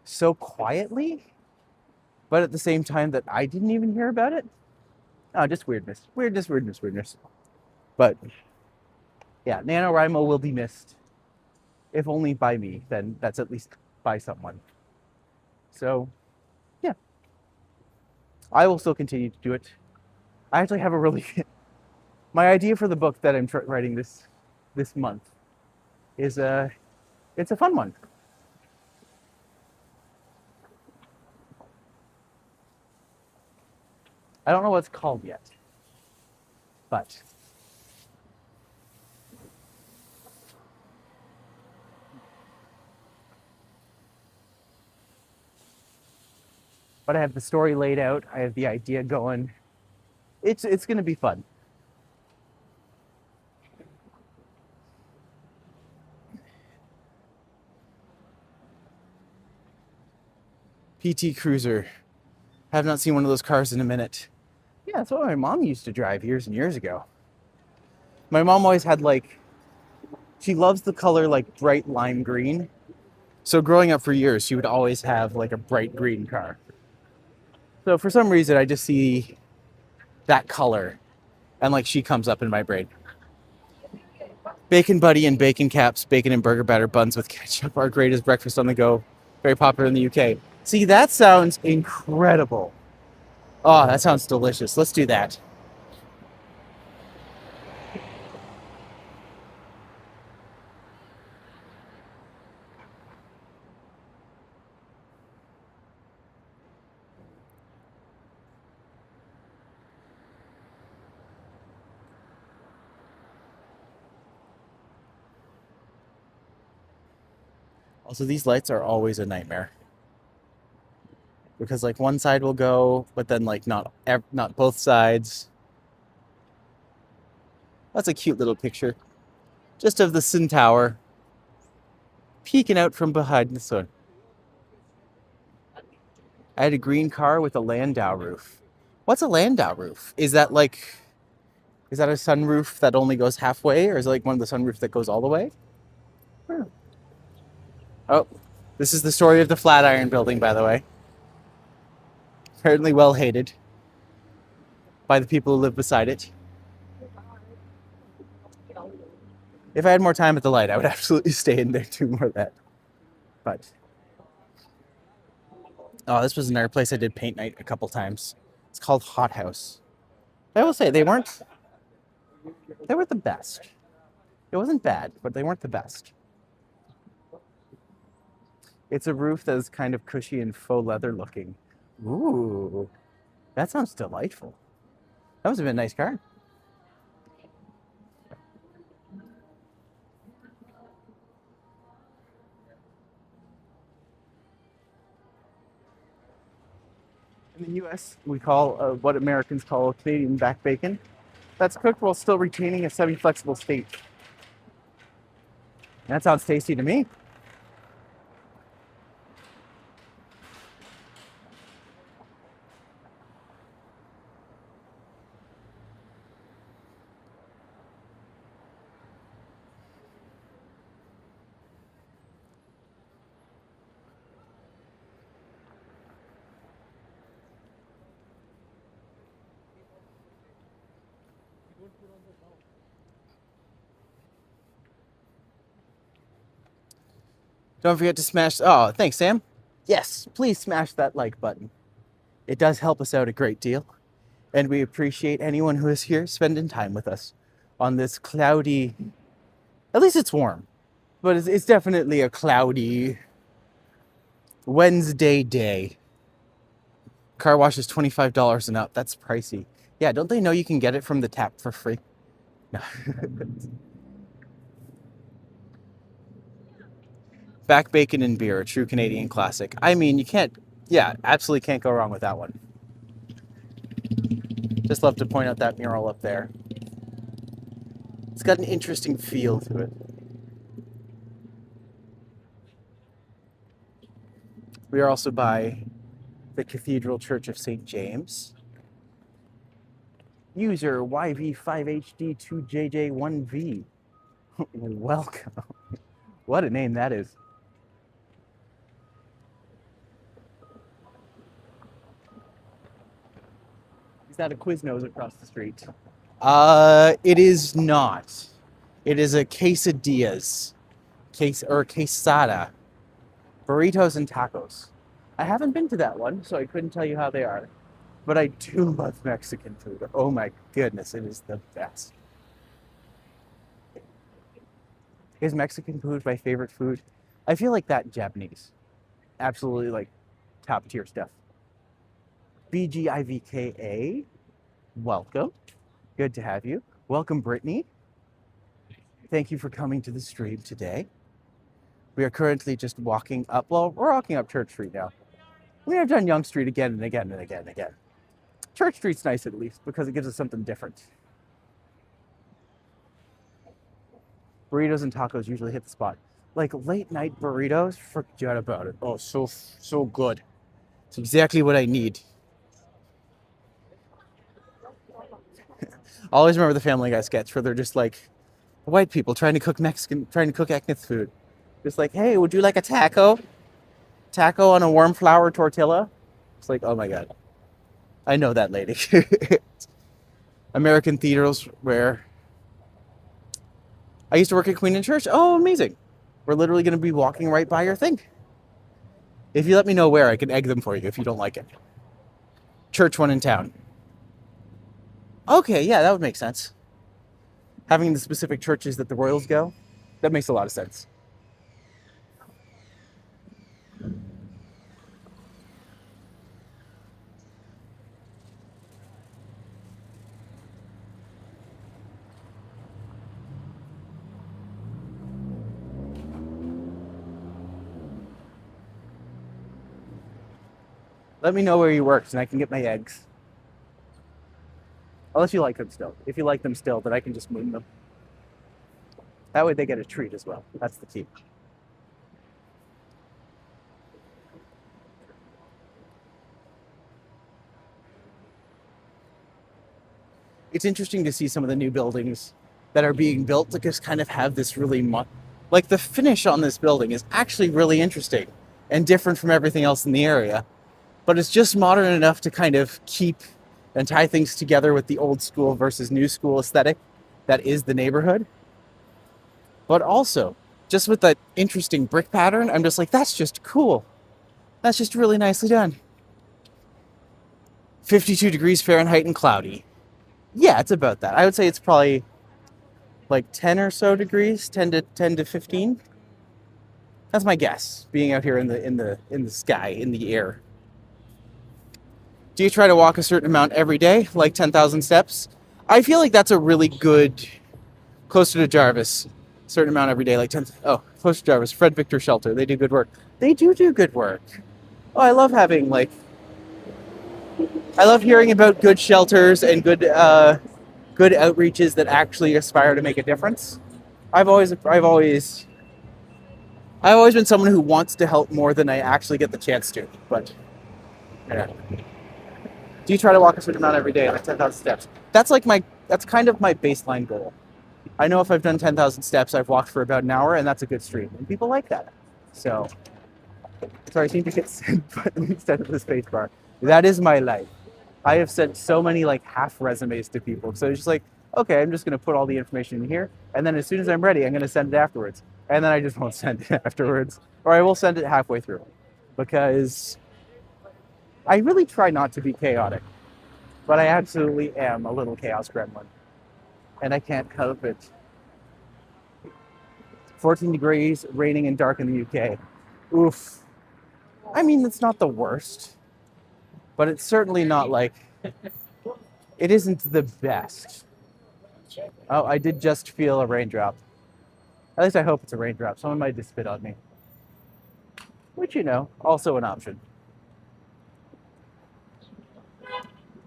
Speaker 1: so quietly, but at the same time that I didn't even hear about it. Oh, just weirdness. But yeah, NaNoWriMo will be missed. If only by me, then that's at least by someone. So yeah, I will still continue to do it. I actually have my idea for the book that I'm writing this month is it's a fun one. I don't know what it's called yet, but I have the story laid out. I have the idea going. It's going to be fun. PT Cruiser. Have not seen one of those cars in a minute. Yeah, that's what my mom used to drive years and years ago. My mom always had she loves the color like bright lime green. So growing up for years, she would always have like a bright green car. So for some reason, I just see that color and like she comes up in my brain. Bacon Buddy and bacon caps, bacon and burger batter buns with ketchup are great as breakfast on the go. Very popular in the UK. See, that sounds incredible. Oh, that sounds delicious. Let's do that. Also, these lights are always a nightmare. Because like one side will go, but then like not both sides. That's a cute little picture. Just of the Sin Tower peeking out from behind the sun. I had a green car with a landau roof. What's a landau roof? Is that a sunroof that only goes halfway, or is it like one of the sunroofs that goes all the way? Oh, this is the story of the Flatiron Building, by the way. Apparently well hated. by the people who live beside it. If I had more time at the light, I would absolutely stay in there do more of that. But oh, this was another place I did paint night a couple times. It's called Hot House. I will say they weren't the best. It wasn't bad, but they weren't the best. It's a roof that is kind of cushy and faux leather looking. Ooh, that sounds delightful. That must have been a nice car. In the U.S., we call what Americans call Canadian back bacon. That's cooked while still retaining a semi-flexible state. That sounds tasty to me. Don't forget to smash... Oh, thanks, Sam. Yes, please smash that like button. It does help us out a great deal. And we appreciate anyone who is here spending time with us on this cloudy... At least it's warm. But it's definitely a cloudy Wednesday day. Car wash is $25 and up. That's pricey. Yeah, don't they know you can get it from the tap for free? No. Back bacon and beer, a true Canadian classic. I mean, you can't, yeah, absolutely can't go wrong with that one. Just love to point out that mural up there. It's got an interesting feel to it. We are also by the Cathedral Church of St. James. User YV5HD2JJ1V. Welcome. What a name that is. Is that a Quiznos across the street? It is not. It is a quesadillas. Quesada. Burritos and tacos. I haven't been to that one, so I couldn't tell you how they are. But I do love Mexican food. Oh my goodness, it is the best. Is Mexican food my favorite food? I feel like that and Japanese. Absolutely like top tier stuff. BGIVKA, welcome. Good to have you. Welcome, Brittany. Thank you for coming to the stream today. We are currently just walking up, well, we're walking up Church Street now. We have done Yonge Street again and again and again and again. Church Street's nice at least because it gives us something different. Burritos and tacos usually hit the spot. Like late night burritos, forget about it. Oh, so good. It's exactly what I need. I always remember the Family Guy sketch where they're just like white people trying to cook ethnic food. Just like, hey, would you like a taco? Taco on a warm flour tortilla? It's like, oh my God. I know that lady. American theaters where I used to work at Queen and Church. Oh, amazing. We're literally going to be walking right by your thing. If you let me know where, I can egg them for you if you don't like it. Church one in town. Okay, yeah, that would make sense. Having the specific churches that the Royals go, that makes a lot of sense. Let me know where you worked and I can get my eggs. Unless you like them still. If you like them still, then I can just moon them. That way they get a treat as well. That's the key. It's interesting to see some of the new buildings that are being built to just kind of have this really... like the finish on this building is actually really interesting and different from everything else in the area. But it's just modern enough to kind of keep and tie things together with the old school versus new school aesthetic that is the neighborhood. But also, just with that interesting brick pattern, I'm just like, that's just cool. That's just really nicely done. 52 degrees Fahrenheit and cloudy. Yeah, it's about that. I would say it's probably like 10 or so degrees, 10 to 15. That's my guess, being out here in the sky, in the air. Do you try to walk a certain amount every day, like 10,000 steps? I feel like that's a really good, closer to Jarvis, certain amount every day, like 10. Oh, closer to Jarvis, Fred Victor Shelter. They do good work. They do good work. Oh, I love having I love hearing about good shelters and good outreaches that actually aspire to make a difference. I've always been someone who wants to help more than I actually get the chance to. But yeah. Do you try to walk a certain amount every day, like 10,000 steps? That's kind of my baseline goal. I know if I've done 10,000 steps, I've walked for about an hour, and that's a good streak. And people like that. So, sorry, I seem to get sent button instead of the space bar. That is my life. I have sent so many half resumes to people. So it's just like, okay, I'm just going to put all the information in here. And then as soon as I'm ready, I'm going to send it afterwards. And then I just won't send it afterwards. Or I will send it halfway through. Because I really try not to be chaotic. But I absolutely am a little chaos gremlin. And I can't help it. 14 degrees, raining and dark in the UK. Oof. I mean, it's not the worst. But it's certainly not it isn't the best. Oh, I did just feel a raindrop. At least I hope it's a raindrop. Someone might just spit on me. Which, also an option.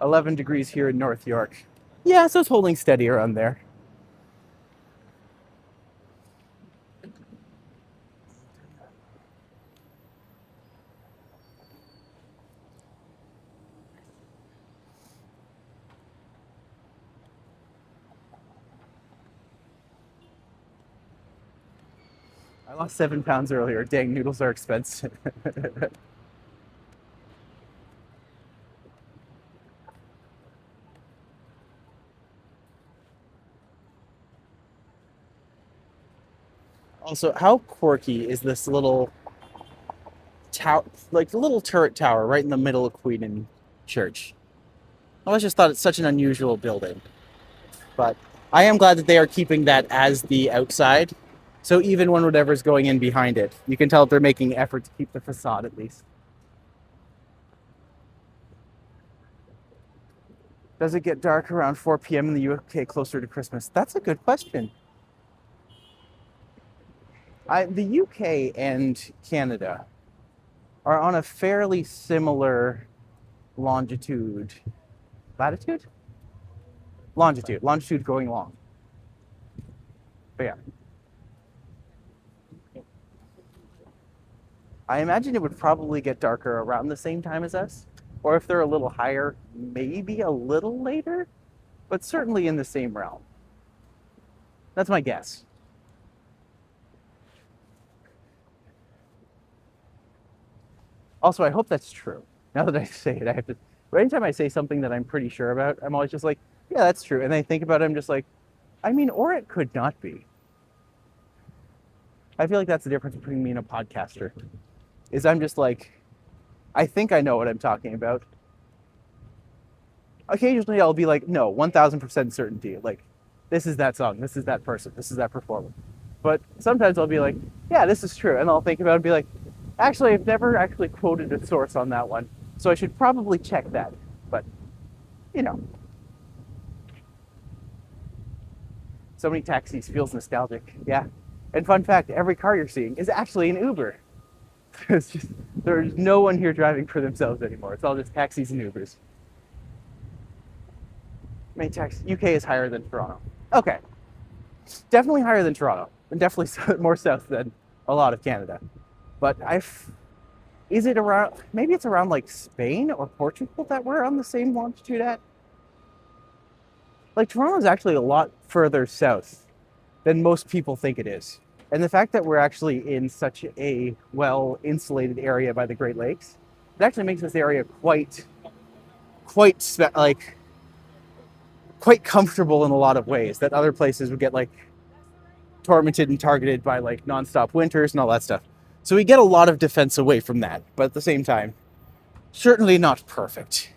Speaker 1: 11 degrees here in North York. Yeah, so it's holding steady around there. I lost 7 pounds earlier. Dang, noodles are expensive. Also, how quirky is this little tower, the little turret tower right in the middle of Queen Church? I always just thought it's such an unusual building. But I am glad that they are keeping that as the outside. So even when whatever's going in behind it, you can tell they're making effort to keep the facade at least. Does it get dark around 4 p.m. in the UK closer to Christmas? That's a good question. The UK and Canada are on a fairly similar longitude. Latitude? Longitude. Longitude going long. But yeah. I imagine it would probably get darker around the same time as us. Or if they're a little higher, maybe a little later. But certainly in the same realm. That's my guess. Also, I hope that's true. Now that I say it, I have to... Anytime I say something that I'm pretty sure about, I'm always just like, yeah, that's true. And I think about it, I'm just like, or it could not be. I feel like that's the difference between me and a podcaster. Is I'm just like, I think I know what I'm talking about. Occasionally I'll be like, no, 1000% certainty. This is that song, this is that person, this is that performer. But sometimes I'll be like, yeah, this is true. And I'll think about it and be like, actually, I've never actually quoted a source on that one. So I should probably check that. But, So many taxis feels nostalgic. Yeah. And fun fact, every car you're seeing is actually an Uber. There's no one here driving for themselves anymore. It's all just taxis and Ubers. UK is higher than Toronto. Okay. Definitely higher than Toronto. And definitely more south than a lot of Canada. But is it around, maybe it's around Spain or Portugal that we're on the same longitude at? Toronto is actually a lot further south than most people think it is. And the fact that we're actually in such a well-insulated area by the Great Lakes, it actually makes this area quite like quite comfortable in a lot of ways that other places would get like tormented and targeted by like nonstop winters and all that stuff. So we get a lot of defense away from that, but at the same time, certainly not perfect.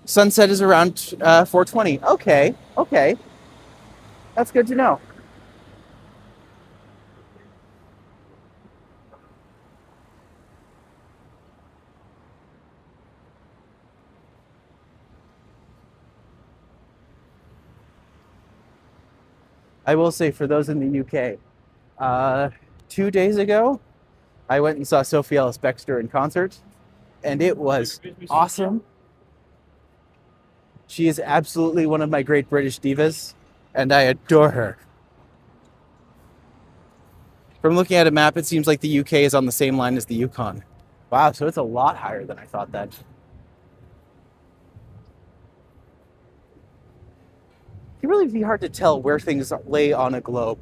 Speaker 1: Sunset is around 4:20. Okay, okay, that's good to know. I will say for those in the UK, 2 days ago, I went and saw Sophie Ellis-Bextor in concert, and it was awesome. She is absolutely one of my great British divas, and I adore her. From looking at a map, it seems like the UK is on the same line as the Yukon. Wow, so it's a lot higher than I thought that. It can really be hard to tell where things lay on a globe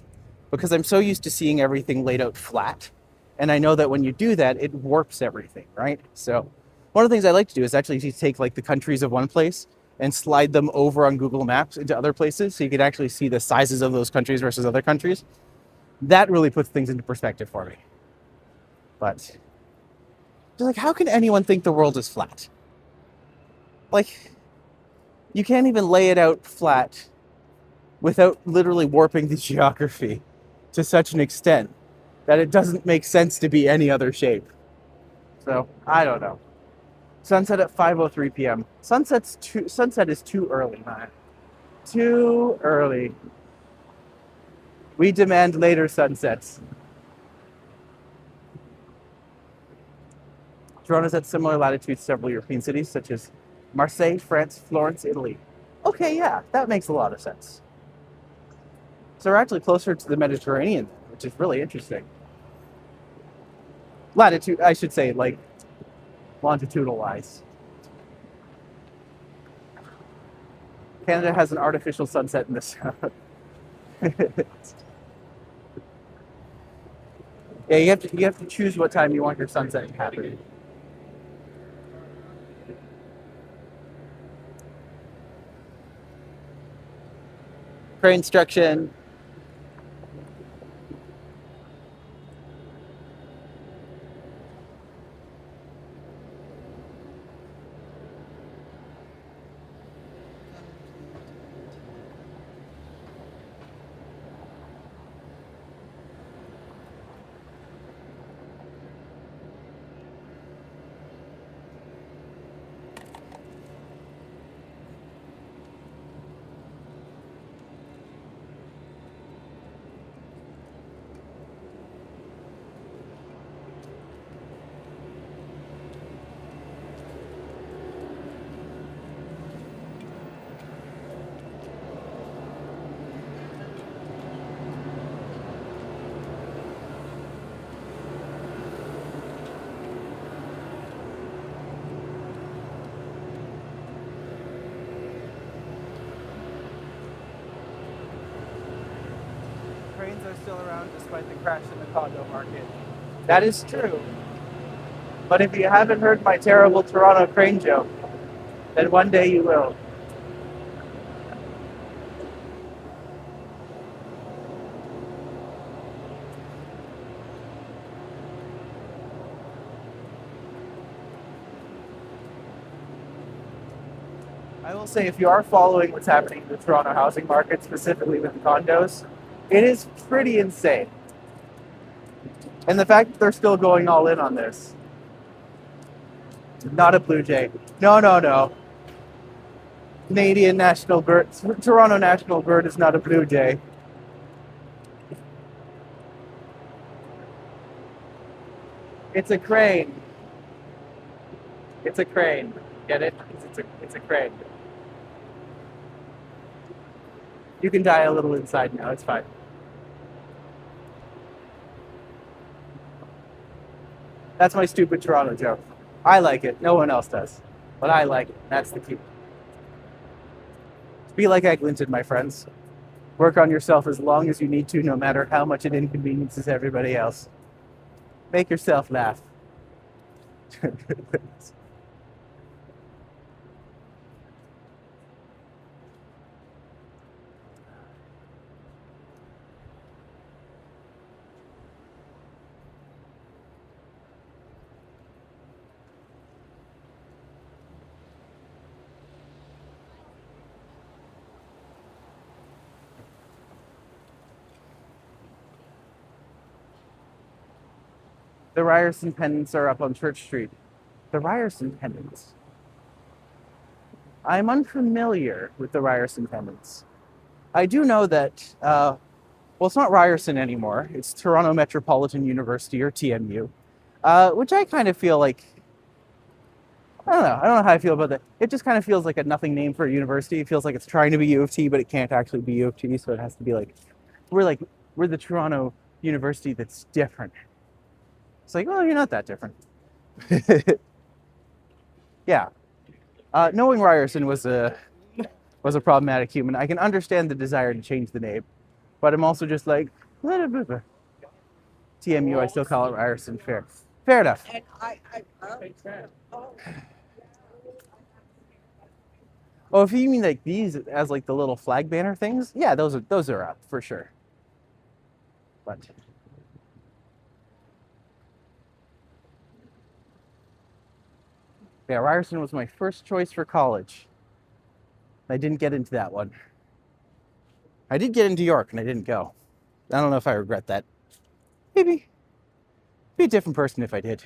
Speaker 1: because I'm so used to seeing everything laid out flat. And I know that when you do that, it warps everything, right? So one of the things I like to do is actually take like the countries of one place and slide them over on Google Maps into other places so you can actually see the sizes of those countries versus other countries. That really puts things into perspective for me. But just like, how can anyone think the world is flat? Like, you can't even lay it out flat without literally warping the geography to such an extent that it doesn't make sense to be any other shape. So, I don't know. Sunset at 5:03 p.m. Sunset is too early, man. Too early. We demand later sunsets. Toronto's at similar latitudes to several European cities, such as Marseille, France, Florence, Italy. Okay, yeah, that makes a lot of sense. So we're actually closer to the Mediterranean, which is really interesting. Latitude, I should say, like longitudinal-wise. Canada has an artificial sunset in the south. Yeah, you have to choose what time you want your sunset to happen. Crane instruction. Cranes are still around despite the crash in the condo market. That is true. But if you haven't heard my terrible Toronto crane joke, then one day you will. I will say, if you are following what's happening in the Toronto housing market, specifically with the condos, it is pretty insane. And the fact that they're still going all in on this. Not a Blue Jay. No, no, no. Canadian national bird, Toronto national bird is not a Blue Jay. It's a crane. It's a crane. Get it? It's a crane. You can die a little inside now, it's fine. That's my stupid Toronto joke. I like it, no one else does. But I like it, that's the key. Be like Eglinton, my friends. Work on yourself as long as you need to, no matter how much it inconveniences everybody else. Make yourself laugh. The Ryerson pendants are up on Church Street. The Ryerson pendants. I'm unfamiliar with the Ryerson pendants. I do know that, well, it's not Ryerson anymore. It's Toronto Metropolitan University, or TMU, which I kind of feel like, I don't know. I don't know how I feel about that. It just kind of feels like a nothing name for a university. It feels like it's trying to be U of T, but it can't actually be U of T, so it has to be like, we're the Toronto University that's different. It's like, well, you're not that different. Yeah. Knowing Ryerson was a problematic human. I can understand the desire to change the name, but I'm also just like, TMU, I still call it Ryerson. Fair enough.
Speaker 6: And
Speaker 1: Oh, if you mean like these as like the little flag banner things, yeah, those are up for sure. But yeah, Ryerson was my first choice for college. I didn't get into that one. I did get into York and I didn't go. I don't know if I regret that. Maybe. Be a different person if I did.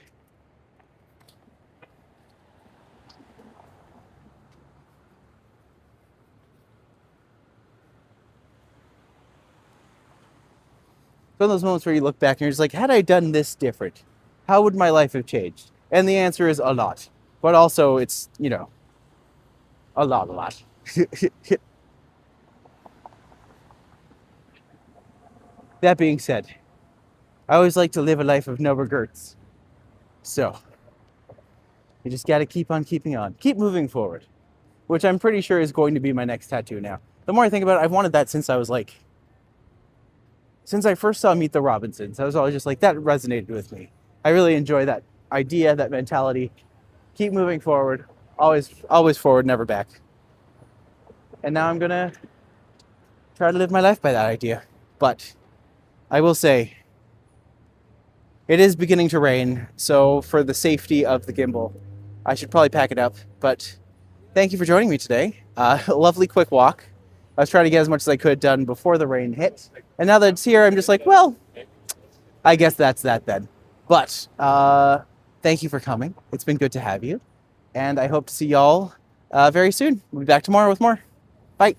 Speaker 1: It's one of those moments where you look back and you're just like, had I done this different, how would my life have changed? And the answer is a lot. But also it's, you know, a lot. That being said, I always like to live a life of no regrets. So, you just gotta keep on keeping on. Keep moving forward. Which I'm pretty sure is going to be my next tattoo now. The more I think about it, I've wanted that since I was like, since I first saw Meet the Robinsons. I was always just like, that resonated with me. I really enjoy that idea, that mentality. Keep moving forward. Always forward, never back. And now I'm gonna try to live my life by that idea. But I will say, it is beginning to rain, so for the safety of the gimbal, I should probably pack it up. But thank you for joining me today. A lovely quick walk. I was trying to get as much as I could done before the rain hit. And now that it's here, I'm just like, well, I guess that's that then. But thank you for coming. It's been good to have you. And I hope to see y'all very soon. We'll be back tomorrow with more. Bye.